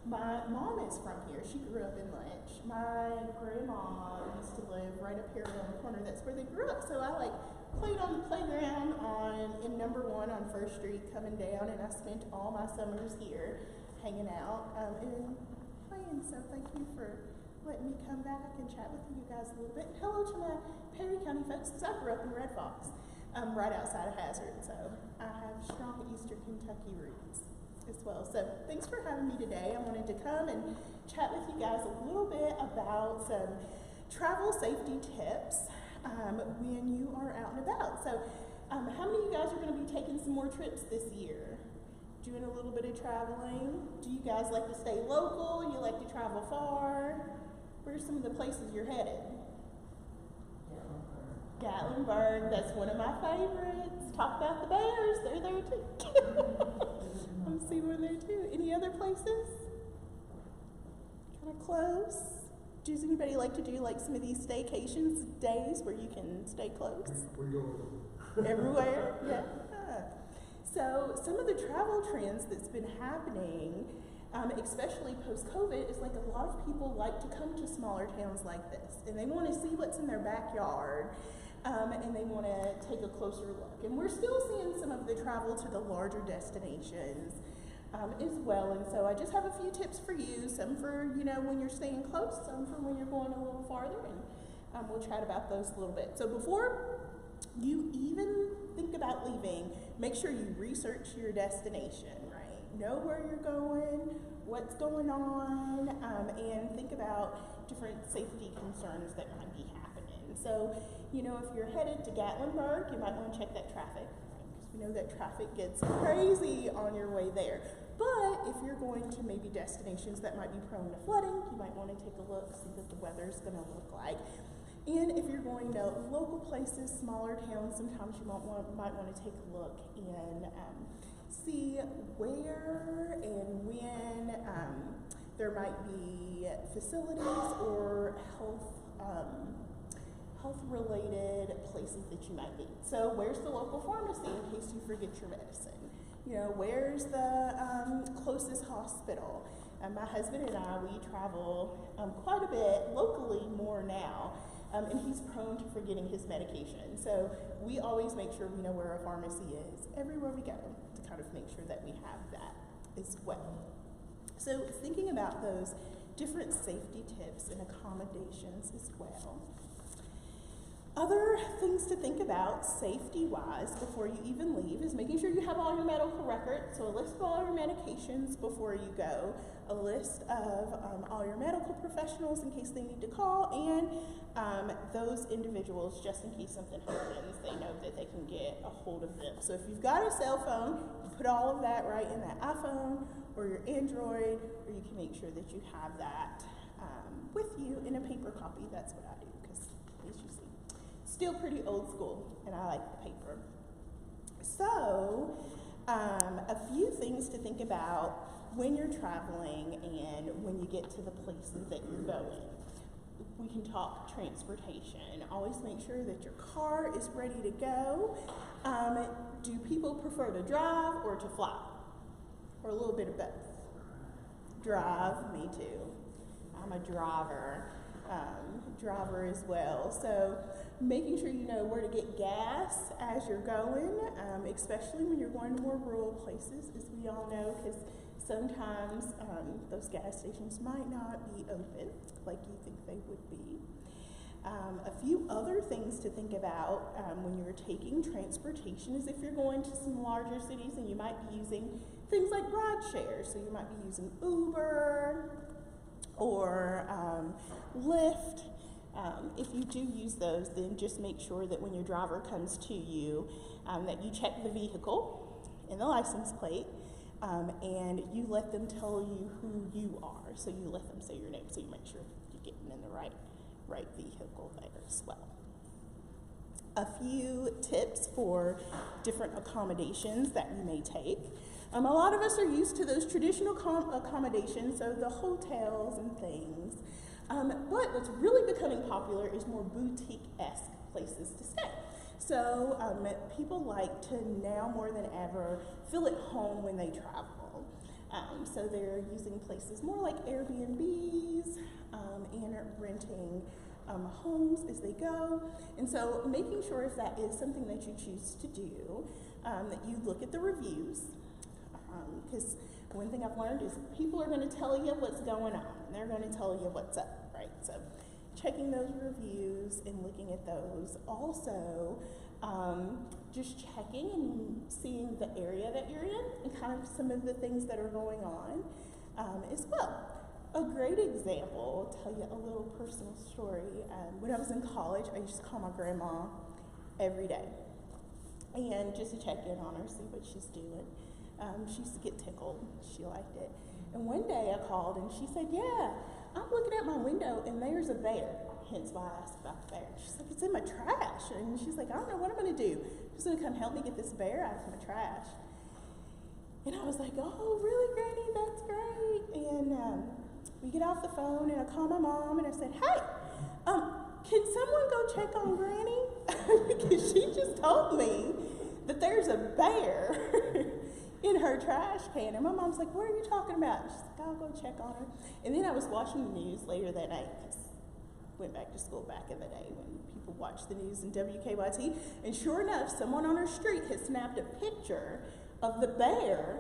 My mom is from here. She grew up in Lynch. My grandma used to live right up here on the corner. That's where they grew up. So I played on the playground in number 1 on First Street coming down, and I spent all my summers here hanging out and playing. So thank you for letting me come back and chat with you guys a little bit. Hello to my Perry County folks, because I grew up in Red Fox, right outside of Hazard. So I have strong Eastern Kentucky roots as well. So thanks for having me today. I wanted to come and chat with you guys a little bit about some travel safety tips when you are out and about. So how many of you guys are going to be taking some more trips this year? Doing a little bit of traveling? Do you guys like to stay local? You like to travel far? Where are some of the places you're headed? Gatlinburg, that's one of my favorites. Talk about the Bears, they're there too. I'm seeing one there too. Any other places? Kind of close. Does anybody like to do some of these staycations days where you can stay close? We go Everywhere? Yeah. So some of the travel trends that's been happening, especially post-COVID, is a lot of people like to come to smaller towns like this, and they want to see what's in their backyard, and they want to take a closer look. And we're still seeing some of the travel to the larger destinations as well. And so I just have a few tips for you, some for when you're staying close, some for when you're going a little farther, and we'll chat about those a little bit. So before you even think about leaving, make sure you research your destination, right? Know where you're going, what's going on, and think about different safety concerns that might be happening. So, if you're headed to Gatlinburg, you might want to check that traffic, because we know that traffic gets crazy on your way there. But if you're going to maybe destinations that might be prone to flooding, you might want to take a look, see what the weather's going to look like. And if you're going to local places, smaller towns, sometimes you might want to take a look and see where and when there might be facilities or health-related places that you might be. So where's the local pharmacy in case you forget your medicine? Where's the closest hospital? My husband and I, we travel quite a bit locally more now. And he's prone to forgetting his medication. So we always make sure we know where a pharmacy is everywhere we go to kind of make sure that we have that as well. So thinking about those different safety tips and accommodations as well. Other things to think about safety-wise before you even leave is making sure you have all your medical records. So a list of all your medications before you go, a list of all your medical professionals in case they need to call, and those individuals, just in case something happens, they know that they can get a hold of them. So if you've got a cell phone, you put all of that right in that iPhone or your Android, or you can make sure that you have that with you in a paper copy. That's what I do, because as you see, still pretty old school, and I like the paper. So, a few things to think about when you're traveling and when you get to the places that you're going. We can talk transportation. Always make sure that your car is ready to go. Do people prefer to drive or to fly? Or a little bit of both? Drive, me too. I'm a driver as well. So making sure you know where to get gas as you're going, especially when you're going to more rural places, as we all know, because sometimes those gas stations might not be open like you think they would be. A few other things to think about when you're taking transportation is if you're going to some larger cities and you might be using things like ride share. So you might be using Uber or Lyft. If you do use those, then just make sure that when your driver comes to you, that you check the vehicle and the license plate, and you let them tell you who you are. So you let them say your name, so you make sure you're getting in the right vehicle there as well. A few tips for different accommodations that you may take. A lot of us are used to those traditional accommodations, so the hotels and things. But what's really becoming popular is more boutique-esque places to stay. So people like to now more than ever feel at home when they travel. So they're using places more like Airbnbs and renting homes as they go. And so making sure if that is something that you choose to do, that you look at the reviews. Because one thing I've learned is people are going to tell you what's going on. And they're going to tell you what's up, right? So checking those reviews and looking at those. Also, just checking and seeing the area that you're in and kind of some of the things that are going on as well. A great example, I'll tell you a little personal story. When I was in college, I used to call my grandma every day and just to check in on her, see what she's doing. She used to get tickled. She liked it. And one day I called and she said, yeah, I'm looking at my window and there's a bear. Hence why I asked about the bear. She's like, it's in my trash. And she's like, I don't know what I'm going to do. She's going to come help me get this bear out of my trash. And I was like, oh, really, Granny? That's great. And we get off the phone and I call my mom and I said, hey, can someone go check on Granny? Because she just told me that there's a bear in her trash can. And my mom's like, what are you talking about? She's like, I'll go check on her. And then I was watching the news later that night, because I went back to school back in the day when people watched the news in WKYT. And sure enough, someone on her street had snapped a picture of the bear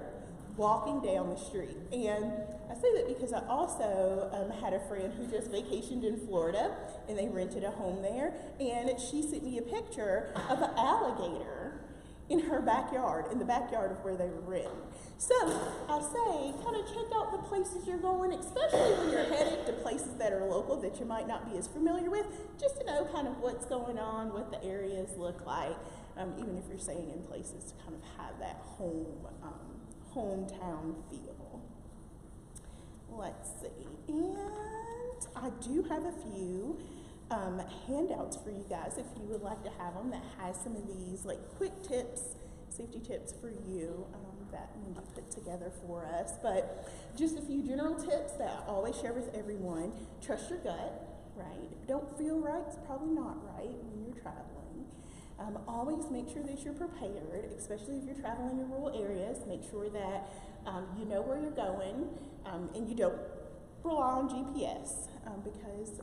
walking down the street. And I say that because I also had a friend who just vacationed in Florida, and they rented a home there. And she sent me a picture of an alligator in her backyard, in the backyard of where they were renting. So I say, kind of check out the places you're going, especially when you're headed to places that are local that you might not be as familiar with, just to know kind of what's going on, what the areas look like, even if you're staying in places to kind of have that hometown feel. Let's see, and I do have a few handouts for you guys if you would like to have them that has some of these like quick tips, safety tips for you that Mundy put together for us. But just a few general tips that I always share with everyone. Trust your gut, right? If you don't feel right, it's probably not right when you're traveling. Always make sure that you're prepared, especially if you're traveling in rural areas. Make sure that you know where you're going and you don't rely on GPS because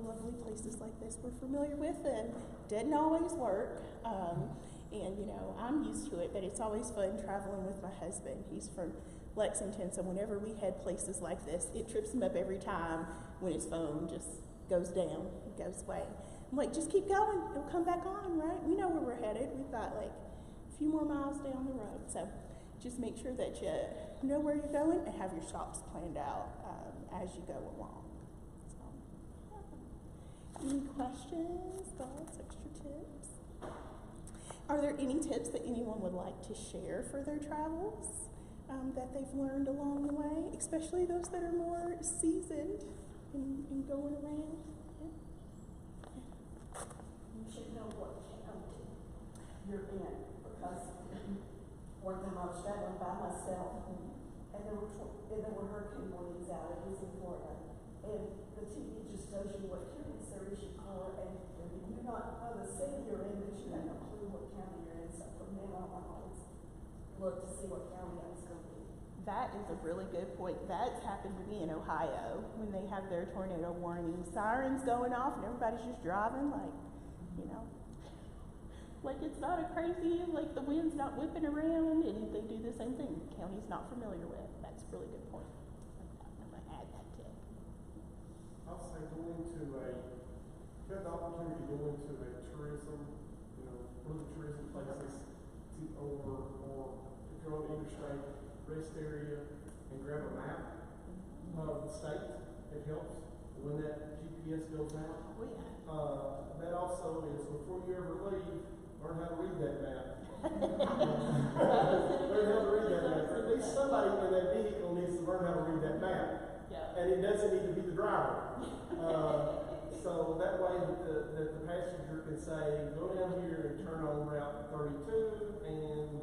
lovely places like this we're familiar with and didn't always work. And you know, I'm used to it, but it's always fun traveling with my husband. He's from Lexington, so whenever we head places like this, it trips him up every time when his phone just goes down, goes away. I'm like, just keep going, it'll come back on, right? We know where we're headed. We've got like a few more miles down the road. So just make sure that you know where you're going and have your stops planned out as you go along. So, any questions, thoughts, extra tips? Are there any tips that anyone would like to share for their travels that they've learned along the way, especially those that are more seasoned in going around? You should know what county you're in, because one time I was traveling by myself, and there were hurricane warnings out, it was in Florida. And the TV just shows you what county service you call, and you're not the city you're in, but you have no clue what county you're in. So from now on, I always look to see what county I was going to be. That is a really good point. That's happened to me in Ohio when they have their tornado warning. Sirens going off and everybody's just driving like, you know, like it's not a crazy, like the wind's not whipping around and they do the same thing. County's not familiar with. That's a really good point. I'm going to add that tip. I'll say going to if you have the opportunity to go into a tourism, one of the tourism places, or if you're on the interstate, rest area, and grab a map of the state, it helps when that GPS goes out. Oh, yeah. That also is, before you ever leave, learn how to read that map. Learn how to read that map. At least somebody in that vehicle needs to learn how to read that map. Yeah. And it doesn't need to be the driver. So that way that the passenger can say, go down here and turn on Route 32 and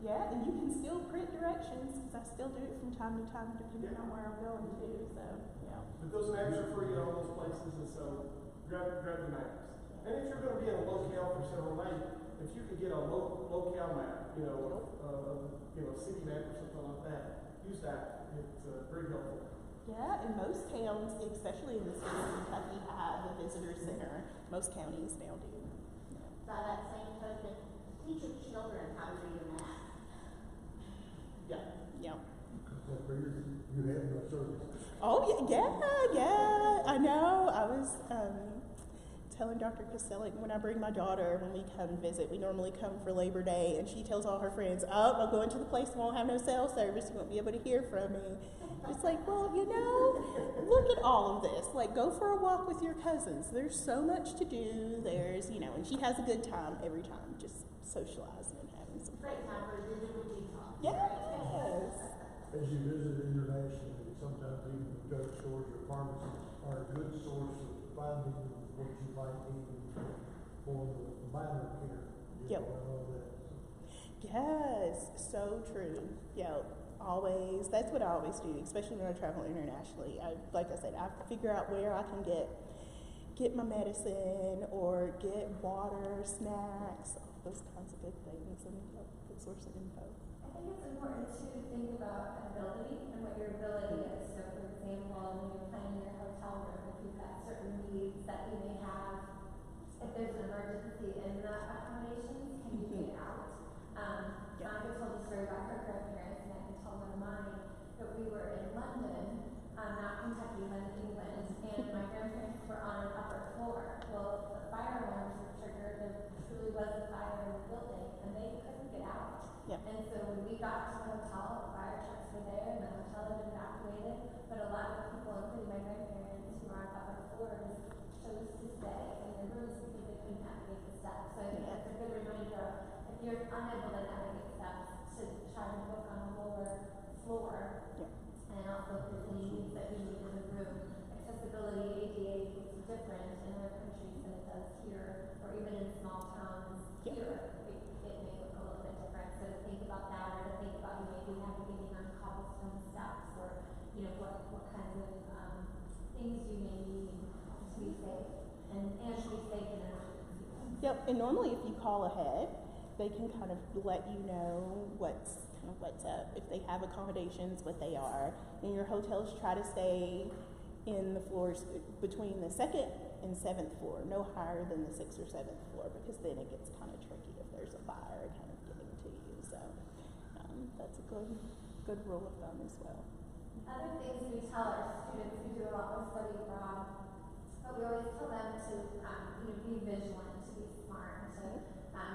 yeah, and you can still print directions because I still do it from time to time depending on where I'm going to. So, yeah. But those maps are free in all those places, and so grab the maps. And if you're going to be in a locale for several days, if you can get a locale map, city map or something like that, use that. It's very helpful. Yeah, and most towns, especially in the state of Kentucky, have a visitor center. Most counties now do. By that same token, teach your children how to read a map. Yeah. You have no service. Oh, yeah, I know. I was telling Dr. Kostelik when I bring my daughter, when we come visit, we normally come for Labor Day, and she tells all her friends, oh, I'm going to the place that won't have no cell service, you won't be able to hear from me. It's like, well, look at all of this. Like, go for a walk with your cousins. There's so much to do. There's, and she has a good time every time, just socializing and having some fun. Great time for a digital detox. Yes. As you visit internationally, sometimes even the drugstores or pharmacies are a good source of finding what you might need for the minor care. Yep. All that. Yes, so true. Yep. Always. That's what I always do, especially when I travel internationally. Like I said, I figure out where I can get my medicine or get water, snacks, all those kinds of good things, and good source of info. I think it's important to think about ability and what your ability is. So, for example, when you're planning your hotel room, if you've got certain needs that you may have, if there's an emergency in the accommodations, can you get out? Monica told a story about her grandparents, and I can tell one of mine, that we were in London, not Kentucky, but England, and my grandparents were on an upper floor. Well, the fire alarms were triggered, there truly was a fire in the building, and they couldn't get out. Yep. And so when we got to the hotel, the fire trucks were there, and the hotel had been evacuated, but a lot of people, including my grandparents who were on upper floors, chose to stay in their rooms because they couldn't navigate the steps. So I think that's a good reminder, if you're unable to navigate steps, to try to book on a lower floor. Yeah. And also if there's any needs that you need in the room. Accessibility, ADA, looks different in other countries than it does here, or even in small towns Yeah. here. It may look a little bit different. So to think about that, or to think about you maybe navigating on cobblestone steps, or what kinds of things you may need to be safe and to be safe in an emergency. Yep, and normally if you call ahead, they can kind of let you know what's up. If they have accommodations, what they are. And your hotels try to stay in the floors between the 2nd and 7th floor, no higher than the 6th or 7th floor, because then it gets kind of tricky if there's a fire kind of getting to you. So that's a good rule of thumb as well. Other things we tell our students, we do a lot of study abroad, but we always tell them to be vigilant, to be smart, to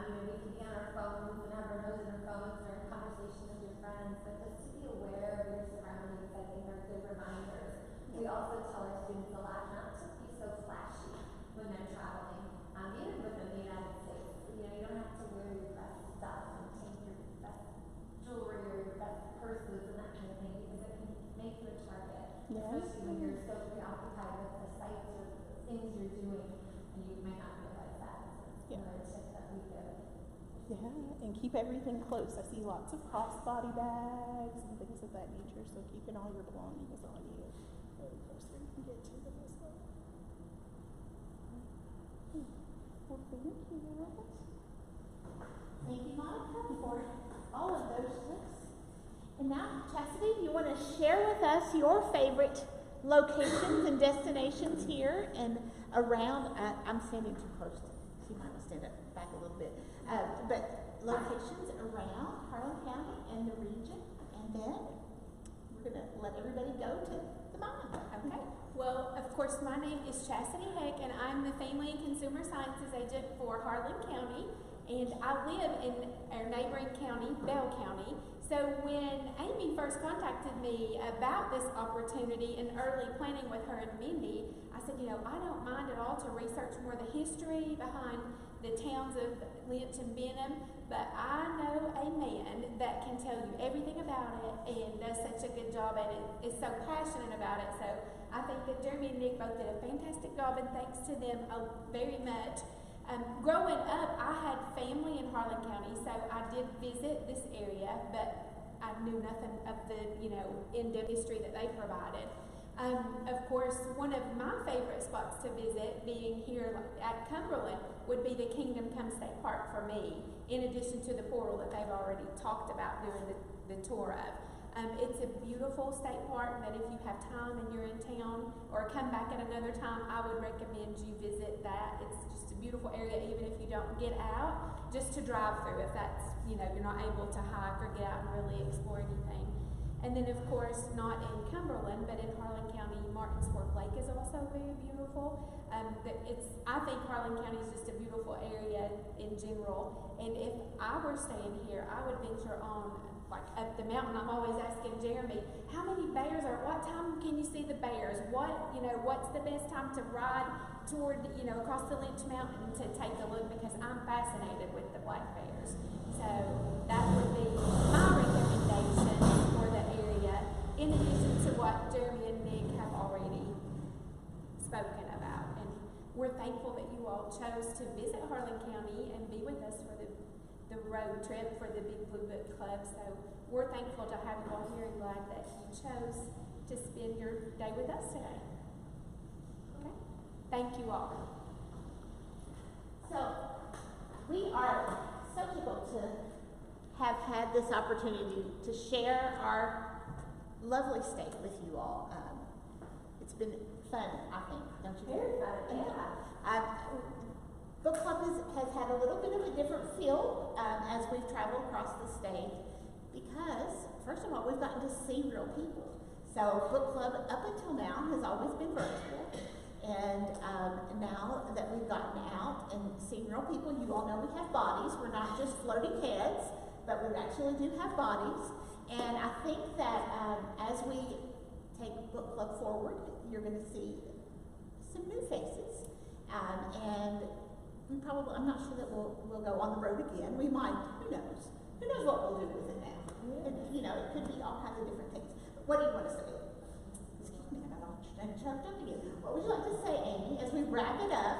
we can be on our phones and have our nose in our phones or in conversation with your friends, but just to be aware of your surroundings, I think are good reminders. We also tell our students a lot not to be so flashy when they're traveling, even within the United States. You don't have to wear your best stuff and take your best jewelry or your best purses and that kind of thing, because it can make you a target, especially when you're so preoccupied with the sights or things you're doing, and you may not realize that. So it's another tip that we give. Yeah, and keep everything close. I see lots of crossbody bags and things of that nature, so keeping all your belongings on you. Very close where you can get to them as well. Well, thank you. Thank you, Monica, for all of those tips. And now, Chasity, you want to share with us your favorite locations and destinations here and around? I'm standing too close to you. Might want to stand up back a little bit. But locations around Harlan County and the region, and then we're going to let everybody go to the mine. Okay. Well, of course, my name is Chasity Heck, and I'm the Family and Consumer Sciences Agent for Harlan County, and I live in our neighboring county, Bell County. So when Amy first contacted me about this opportunity and early planning with her and Mundy, I said, you know, I don't mind at all to research more the history behind the towns of Lynch and Benham, but I know a man that can tell you everything about it and does such a good job at it, is so passionate about it. So I think that Jeremy and Nick both did a fantastic job, and thanks to them very much. Growing up, I had family in Harlan County, so I did visit this area, but I knew nothing of the, in-depth history that they provided. Of course, one of my favorite spots to visit, being here at Cumberland, would be the Kingdom Come State Park for me, in addition to the portal that they've already talked about during the tour of. It's a beautiful state park that if you have time and you're in town or come back at another time, I would recommend you visit that. It's just a beautiful area, even if you don't get out, just to drive through if that's, you're not able to hike or get out and really explore anything. And then, of course, not in Cumberland, but in Harlan County, Martinsburg Lake is also very beautiful. I think Harlan County is just a beautiful area in general. And if I were staying here, I would venture on, like up the mountain. I'm always asking Jeremy, how many bears are, what time can you see the bears? What's the best time to ride toward, across the Lynch Mountain to take a look, because I'm fascinated with the black bears. So that would be my recommendation for the area, in addition to what Jeremy and Nick have already spoken about. And we're thankful that you all chose to visit Harlan County and be with us for the road trip for the Big Blue Book Club. So we're thankful to have you all here and glad that you chose to spend your day with us today. Okay? Thank you all. So we are so tickled to have had this opportunity to share our lovely state with you all. It's been fun, I think, don't you think? Very fun, yeah. Book Club has had a little bit of a different feel as we've traveled across the state, because, first of all, we've gotten to see real people. So Book Club, up until now, has always been virtual. And now that we've gotten out and seen real people, you all know we have bodies. We're not just floating heads, but we actually do have bodies. And I think that as we take Book Club forward, you're going to see some new faces. And I'm not sure that we'll go on the road again. We might, who knows? Who knows what we'll do with it now? And, it could be all kinds of different things. But what do you want to say? Excuse me, I'm choked up again. What would you like to say, Amy, as we wrap it up?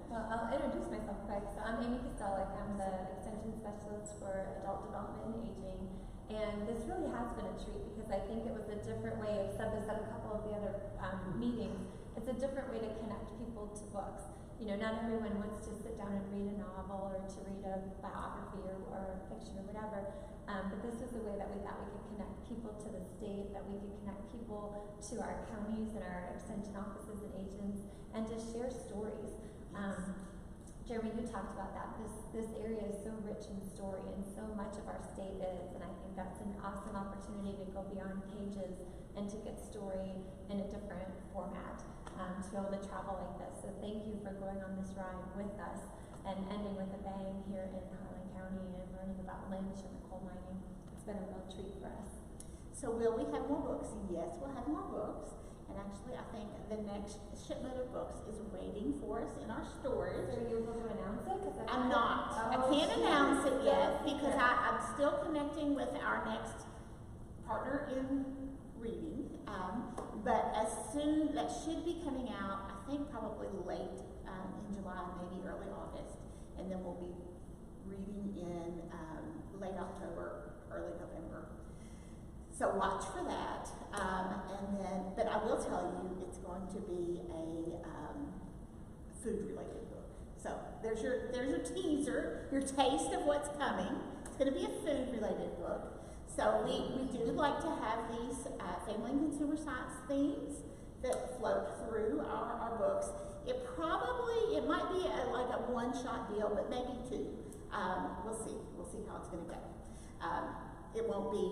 Well, I'll introduce myself quick. So I'm Amy Cadillac. I'm the Extension Specialist for Adult Development and Aging. And this really has been a treat, because I think it was a different way, I've said this at a couple of the other meetings, it's a different way to connect people to books. Not everyone wants to sit down and read a novel or to read a biography or fiction or whatever. But this was a way that we thought we could connect people to the state, that we could connect people to our counties and our extension offices and agents, and just share stories. Jeremy, you talked about that. This area is so rich in story, and so much of our state is, and I think that's an awesome opportunity to go beyond pages and to get story in a different format, to be able to travel like this. So thank you for going on this ride with us and ending with a bang here in Harlan County and learning about Lynch and the coal mining. It's been a real treat for us. So will we have more books? Yes, we'll have more books. And actually, I think the next shipment of books is waiting for us in our storage. So are you able to announce it? I'm not. I can't announce it yet, because I'm still connecting with our next partner in reading. But as soon, that should be coming out, I think probably late in July, maybe early August. And then we'll be reading in late October, early November. So watch for that. But I will tell you, it's going to be a food-related book. So there's your teaser, your taste of what's coming. It's going to be a food-related book. So we do like to have these family and consumer science themes that float through our books. It might be like a one-shot deal, but maybe two. We'll see how it's going to go. It won't be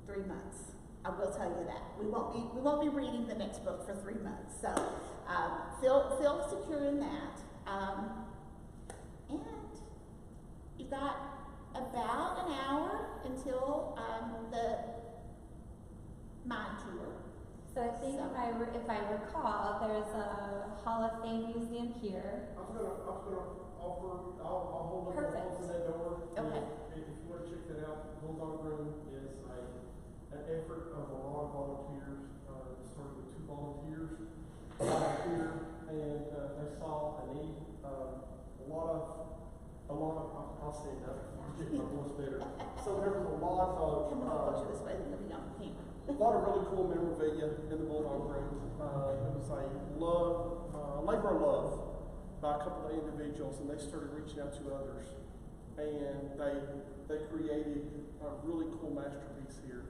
3 months. I will tell you that. We won't be reading the next book for 3 months. So feel secure in that. And you've got about an hour until the mine tour. So I think if I recall, there's a Hall of Fame museum here. I was gonna offer, I'll hold up the Perfect. close of that door. Okay. If you want to check that out, Bulldog Room is an effort of a lot of volunteers. It started with 2 volunteers here, and they saw a need. I'll stand up, get my voice better. So there was a lot of, Come on closer this way, then you'll be on camera. a lot of really cool memorabilia in the Bulldog Room. It was a labor of love by a couple of individuals, and they started reaching out to others. And they created a really cool masterpiece here.